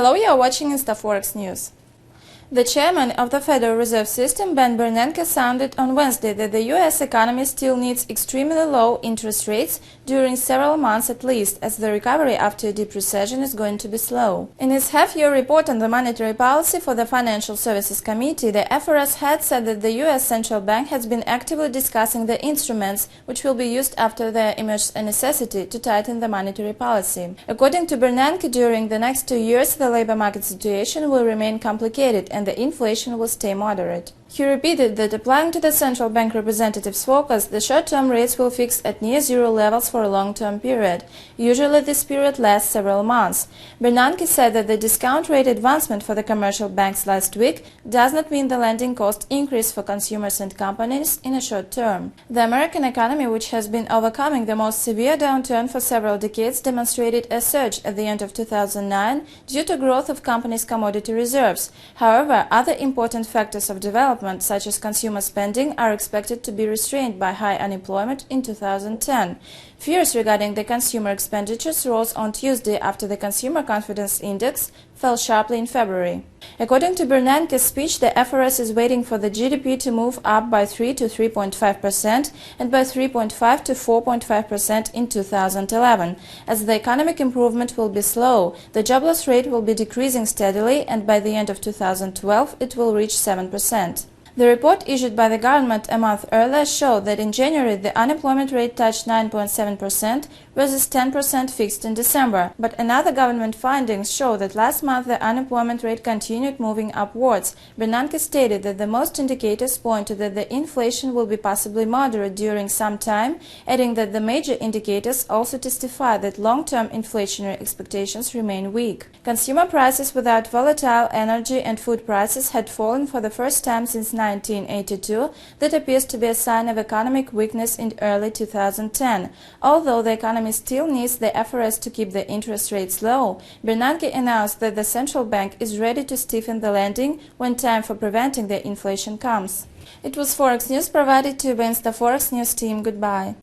Hello, you are watching InstaForex News. The chairman of the Federal Reserve System, Ben Bernanke, sounded on Wednesday that the U.S. economy still needs extremely low interest rates during several months at least, as the recovery after a deep recession is going to be slow. In his half-year report on the monetary policy for the Financial Services Committee, the FRS head said that the U.S. Central Bank has been actively discussing the instruments which will be used after there emerges a necessity to tighten the monetary policy. According to Bernanke, during the next 2 years, the labor market situation will remain complicated and the inflation will stay moderate. He repeated that, applying to the central bank representative's focus, the short-term rates will fix at near-zero levels for a long-term period. Usually this period lasts several months. Bernanke said that the discount rate advancement for the commercial banks last week does not mean the lending cost increase for consumers and companies in a short term. The American economy, which has been overcoming the most severe downturn for several decades, demonstrated a surge at the end of 2009 due to growth of companies' commodity reserves. However, other important factors of development, such as consumer spending, are expected to be restrained by high unemployment in 2010. Fears regarding the consumer expenditures rose on Tuesday after the Consumer Confidence Index fell sharply in February. According to Bernanke's speech, the FRS is waiting for the GDP to move up by 3 to 3.5% and by 3.5 to 4.5% in 2011. As the economic improvement will be slow, the jobless rate will be decreasing steadily, and by the end of 2012 it will reach 7%. The report issued by the government a month earlier showed that in January the unemployment rate touched 9.7% versus 10% fixed in December. But another government findings show that last month the unemployment rate continued moving upwards. Bernanke stated that the most indicators point to that the inflation will be possibly moderate during some time, adding that the major indicators also testify that long-term inflationary expectations remain weak. Consumer prices without volatile energy and food prices had fallen for the first time since 1982. That appears to be a sign of economic weakness in early 2010. Although the economy still needs the FRS to keep the interest rates low, Bernanke announced that the central bank is ready to stiffen the lending when time for preventing the inflation comes. It was Forex News provided to you by InstaForex News team. Goodbye.